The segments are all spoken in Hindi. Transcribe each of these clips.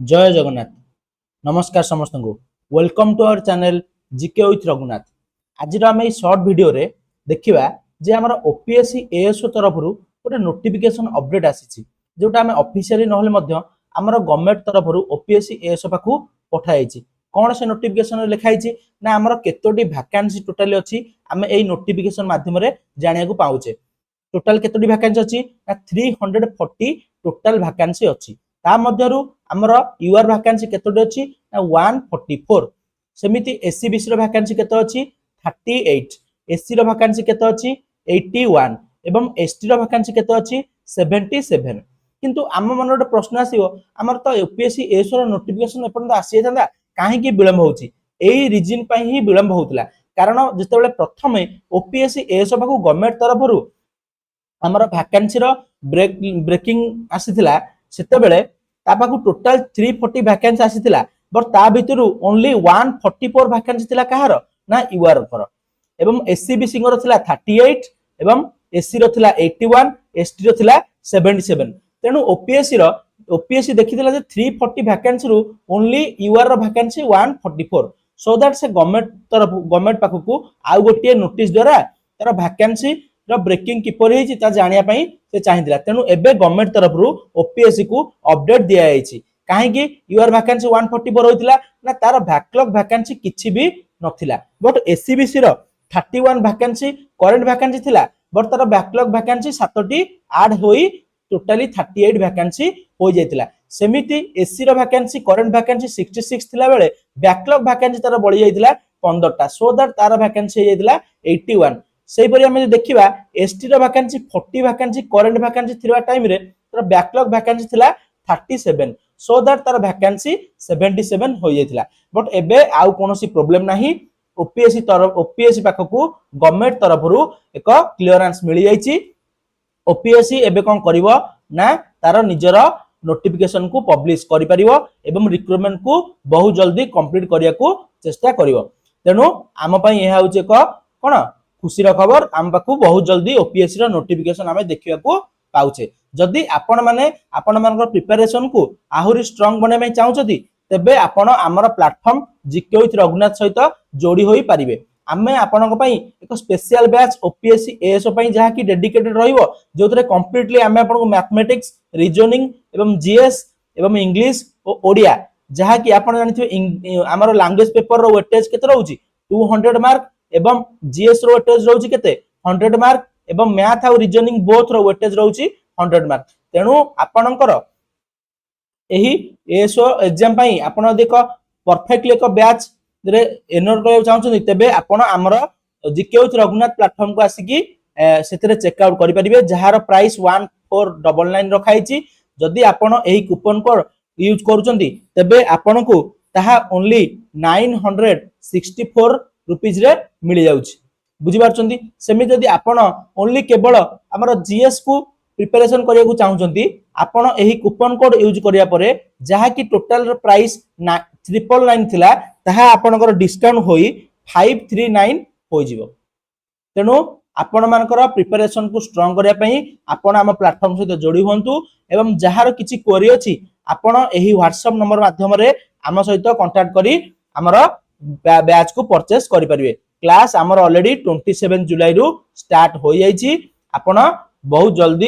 जय जगन्नाथ। नमस्कार समस्त को welcome to our channel GK with Raghunath. आज आम सर्ट वीडियो रे देखिबा जे हमर ओपीएससी एएसओ तरफ गोटे नोटिफिकेशन अपडेट आसी जोटा आम ऑफिशियली नहले मध्य हमर गवर्नमेंट तरफ ओपीएससी एएसओ पाखु पठाई कौन से नोटिफिकेशन लिखाई ना हमर केतोटी वैकेंसी टोटली अछि आम एई नोटिफिकेशन माध्यम रे जानिया को पाउचे। टोटल केतोटी वैकेंसी अछि ना 340 टोटल वैकेंसी अछि। ता मध्यरु हमर यूआर वैकेंसी केतोटी अछि ना 144। सेमिति एससीबीसी रो वैकेंसी केतो अछि 38। एससी रो वैकेंसी केतो अछि 81 एवं एसटी रो वैकेंसी केतो अछि 77। किंतु आम मन गोटे प्रश्न आसीबो हमर तो यूपीएससी एएसओ रो नोटिफिकेशन एपर्यंत आसी थांदा काहे की विलंब होउची। एई रीजन पई ही विलंब होउतला कारण जेतेबेले प्रथमे ओपीएससी एएसओ पाखु गवर्नमेंट तरफरु हमर वैकेंसी रो ब्रेकिंग आसीथिला सेतेबेले ता पाखु टोटल 340 वैकेंसी आसीथिला बट ता भितरु ओनली 144 वैकेंसी थिला कहार ना यूआर पर एवं एससीबीसी रो थिला 38 एवं एससी रो थिला 81 एसटी रो थिला 77। तेनु ओपीएससी देखिथिला जे 340 वैकेंसी रु ओनली यूआर रो वैकेंसी 144 सो दैट से गवर्नमेंट पाखु आउ गोटे नोटिस द्वारा तार वैकेंसी ब्रेकिंग किपर होती जाना से चाहिए। तेणु एबे गवर्नमेंट तरफ ओपीएससी को अपडेट दि जाएगी कहीं यूआर वैकेंसी 144 होता ना तार बैकलॉग वैकेंसी किसी भी नथिला बट एससीबीसी रो 31 वैकेंसी करंट वैकेंसी थिला बट तार बैकलॉग वैकेंसी 7टी ऐड होई टोटली 38 वैकेंसी हो जाइतिला। सेमिति एससी रो वैकेंसी करंट वैकेंसी 66 थिला बेले बैकलॉग वैकेंसी तार बढ़ी जाइतिला 15टा सो दैट तार वैकेंसी हो जाइतिला 81। सेहीपरि आमे देखिबा एसटी रो वैकेंसी 40 वैकेंसी करंट वैकेंसी थिबा टाइम रे तार बैकलॉग वैकेंसी थिला 37 सो दैट तार वैकेंसी 77 हो जाइतिला बट एबे आउ कोनोसी प्रॉब्लम नाही। ओपीएससी पाखकु गवर्नमेंट तरफरु एक क्लियरेंस मिली जाइछि। ओपीएससी एबे कोन करिवो ना तार निजर नोटिफिकेशन को पब्लिश करि परिवो एवं रिक्रूटमेंट को बहुत जल्दी कंप्लीट करिया को चेष्टा करिवो। तेनु आम पई एहा होछि एक कोन खुशी खबर आम पाखु बहुत जल्दी ओपीएससी रो नोटिफिकेशन आमे देखिया को पाउचे। जदि आपण माने आपण मानकर प्रिपरेशन को आहुरी स्ट्रांग बने में चाहउछथि तेबे आपण हमर प्लेटफॉर्म जीके विथ रघुनाथ सहित जोड़ी होई परिबे। आमे आपनक पई एक स्पेशल बैच ओपीएससी एएसओ पई जहा कि डेडिकेटेड रहिबो जोतरे कंप्लीटली आमे आपन मैथमेटिक्स रीजनिंग एवं जीएस एवं इंग्लिश और ओडिया जहा कि आपण जानिथिबे हमर लैंग्वेज पेपर रो वेटेज केते रहउची 200 मार्क एवं जीएस रो वेटेज रहउची केते 100 मार्क एवं मैथ और रीजनिंग बोथ रो वेटेज रहउची 100 मार्क। तेनु आपनकर एही एएसओ एग्जाम पई आपण देखो परफेक्टली एक बैच रे एनरोल करबा चाहछन तेबे आपण हमर जीके विथ रघुनाथ प्लेटफॉर्म को आसीकी सेतरे चेकआउट करि परिबे जहार प्राइस 1499 रखाइची। जदि आपण एही कूपन कोड यूज करूचंती तेबे आपण को ताहा ओनली 964 रुपीस रे मिल जाउची बुझी पारचंती। सेमी जदि आपण ओनली केवल हमर जीएस को प्रिपरेशन करिया को चाहउचंती आपण एही कूपन कोड यूज करिया परे जहा कि टोटल प्राइस 999 थिला ताहा आपनकर डिस्काउंट होई 539 होई जिवो। तेनु आपण मानकर प्रिपरेशन को स्ट्रांग करिया पई आपण हम प्लेटफॉर्म सहित जोड़ी होंतु एवं जहार किछि क्वेरी अछि आपण एही व्हाट्सएप नंबर माध्यम रे हम सहित कांटेक्ट करी हमर बैच को परचेस करि परिबे। क्लास हमर ऑलरेडी 27 जुलाई रु स्टार्ट हो जाइछि। आपण बहुत जल्दी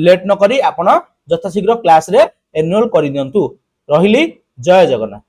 लेट न करी आपण जथा शीघ्र क्लास रे एनरोल करि दियंतु। रहिली जय जगन्नाथ।